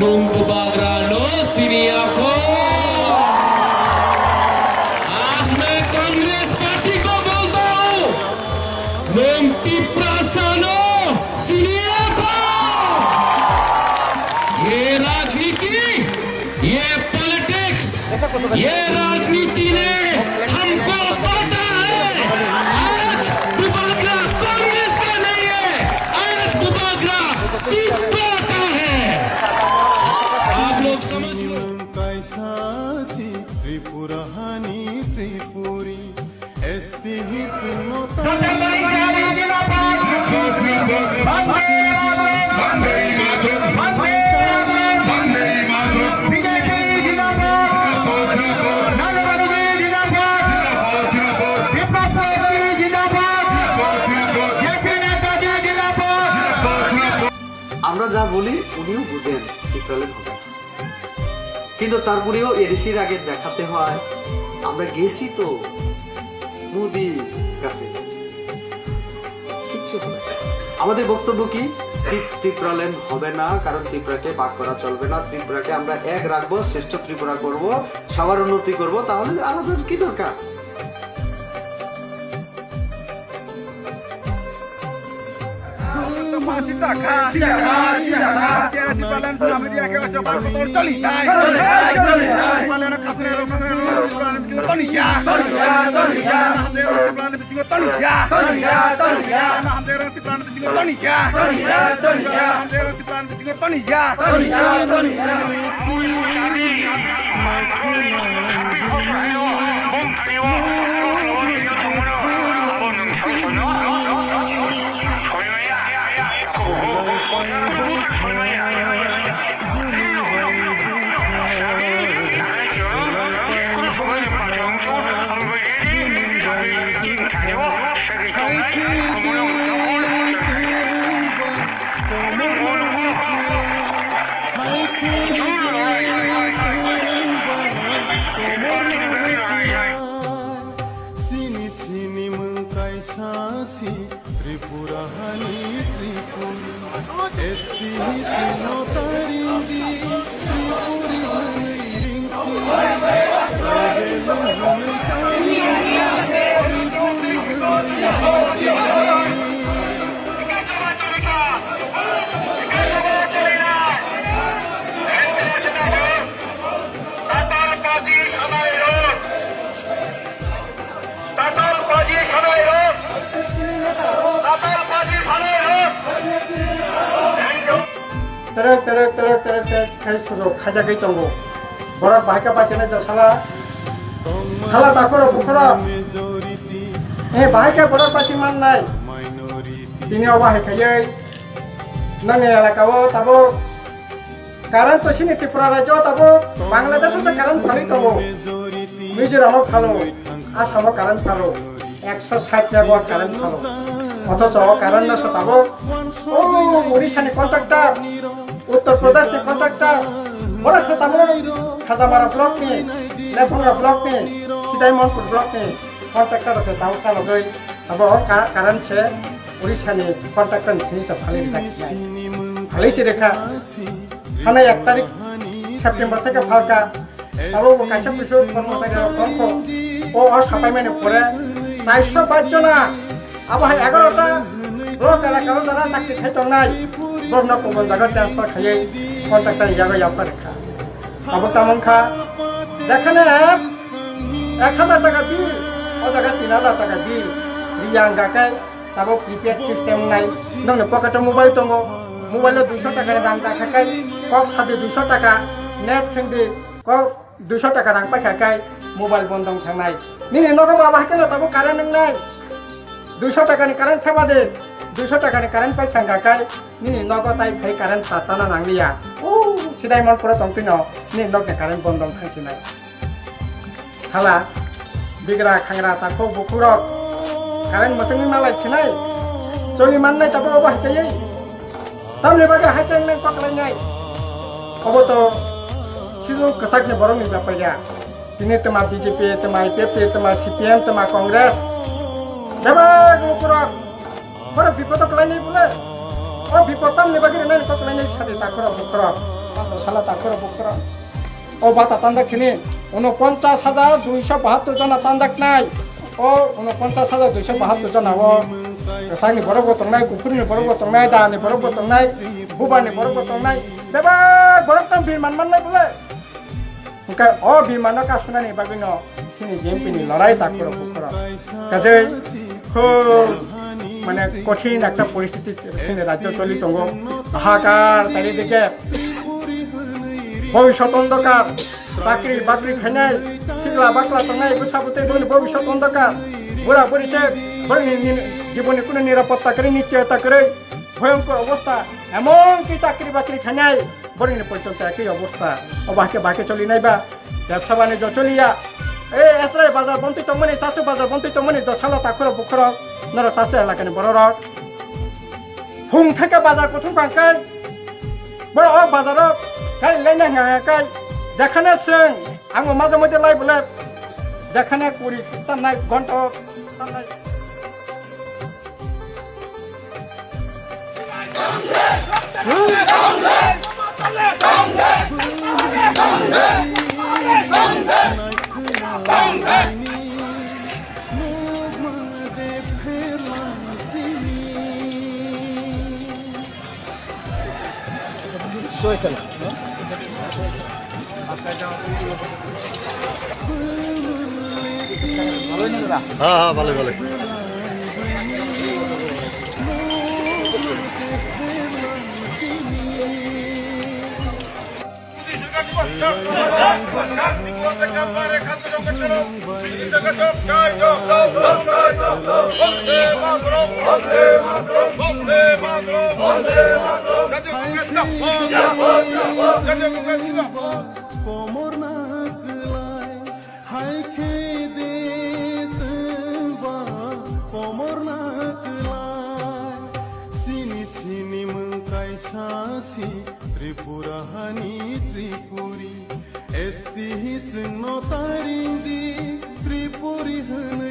Nunggu bagrano sini aku. आज मैं Congress party को बोलता हूँ, नंटी प्रासानो sini aku. ये राजनीति, ये पॉलिटिक्स, ये राजनीति ने हमको बांटा है। आज दुबागरा कांग्रेस का नहीं है, आज दुबागरा त्रिपुरा का है। आप लोग समझ लो। कैसासी त्रिपुरानी त्रिपुरी ऐसी ही सुनो আমরা যা বলি উনিও বুঝেন টিকটলের হবে, কিন্তু তারপরেও এডিসির আগে দেখাতে হয় আমরা গেছি তো মোদি কাছে কিচ্ছু হবে। আমাদের বক্তব্য কি, ত্রিপুরাল্যান্ড হবে না, কারণ ত্রিপুরাকে ভাগ করা চলবে না। ত্রিপুরাকে আমরা এক রাখবো, শ্রেষ্ঠ ত্রিপুরা করব, সবার উন্নতি করব, তাহলে আমাদের কি দরকার। त्रिपुरानी त्रिपुरी ऐसी ही सुनो तारिंदी Tripuri terek kai sojo khaja kai tongo borak bahika pachene ja sala takoro bukoro bahika borak pachi man nai tini oba hekhayai nani elakao tabo karan to sini Tripura rajyo tabo Bangladesh se karan phali tongo Mizoram phalo Assam karan phalo 160 jago karan phalo অথচ কারণ না সতাবো ও ওড়িশা নি contractor Uttar Pradesh নি contractor বড় সতাবো খাজামারা block নি Lefunga block নি সিদাইমনপুর block নি contractor আছে তাও চালো গই তবে কারণ সে ওড়িশা নি কন্ট্রাক্টর নি সব খালি যাচ্ছে খালি সে রেখা থানা 1 তারিখ সেপ্টেম্বর থেকে ফালকা তাও কাইসা পিছু কর্মচারী কমক ও সাপাই মানে পড়ে 405 জনা अब 11टा ब्लक एलाकायाव जारा चाकरि खायथं नाय बरना गुबुन जायगायाव ट्रान्सफार खायै कन्ट्राक्टर जायगायाव याबखा रेखा अब तामनखा जेखाने 1000 टाका बिल ओ जायगा 3000 टाका बिल रियां गाकाय ताबो प्रिपेड सिस्टेम नाय नोंनो पकेटाव मोबाइल दङ मोबाइलाव 200 टाका रां दाखाखाय कक सादे 200 टाका नेट थंदि कक 200 टाका रां पाखाखाय मोबाइल बन्दं थांनाय नि नगो बाबा हाकेनो ताबो कारेन्ट नंनाय 200 টাকা নি কারেন্ট থাবা দে 200 টাকা নি কারেন্ট পাই সাঙ্গাকাই নি নগতাই ফাই কারেন্ট তাতানা নাংলিয়া ও সিদাই মন পড়া তংতিন নি নগনে কারেন্ট বন্ধ খাইছিনাই থালা বিগরা খাংরা তাকো বুকুরক কারেন্ট মসংনি মালাই ছিনাই চলি মাননাই তাবো বাহাইকাই তামনে বাগে হাইকেং নে ককলাইনাই অবতো সিজু কসাকনে বরংনি বাপাইয়া তিনি তোমা বিজেপি তোমা আইপিএফ তোমা সিপিএম তোমা Congress Bebas mukurok, mana bipotok lainnya pula, oh bipotam nih bagi nenek kok lainnya sate takrok mukurok, সালা তাকর বকর ও বাতা তান্দাক খিনি 49,272 জনা তান্দাক নাই ও 49,272 জনা ও সাইনি বরব তংনাই কুকুরিনি বরব তংনাই দানি বরব তংনাই বুবানি বরব তংনাই দেবা বরব তং বিমান মাননাই বলে ওকে ও বিমান কা শুনানি বাবিনো খিনি জেএমপিনি লড়াই তাকর বকর কাজে খুব মানে কঠিন একটা পরিস্থিতি রাজ্য চলি দङ হাহাকার চারিদিকে ভবিষ্যৎ অন্ধকার চাকরি বাকরি খাইনাই সিগলা বাকলা দंनाय বসাবতে ভবিষ্যৎ অন্ধকার বুড়া বুড়িতে জীবনে কোনো নিরাপত্তা করে নিশ্চয়তা করে ভয়ঙ্কর অবস্থা এমনকি চাকরি বাকরি খাইনাই বরিনি পর্যন্ত একই অবস্থা বাকে বাকে চলি নাইবা ব্যবসা বাণিজ্য চলিয়া এই এসরাই বাজার বন্তি তমনি চাচু বাজার বন্তি তমনি দশালা তাখর বুখর নর চাচু এলাকানি বড় রক হুং থেকে বাজার প্রথম কাঙ্কাই বড় বাজার গাড়ি লাইনা হাঙ্কাই যেখানে जों आङो माजे माजे লাই বলে যেখানে কুড়ি টান্নাই ঘন্টা টান্নাই हाँ हाँ भले भले त्रिपुराहानी त्रिपुरी एस्ती हिस्नो तारिंदी त्रिपुरी हन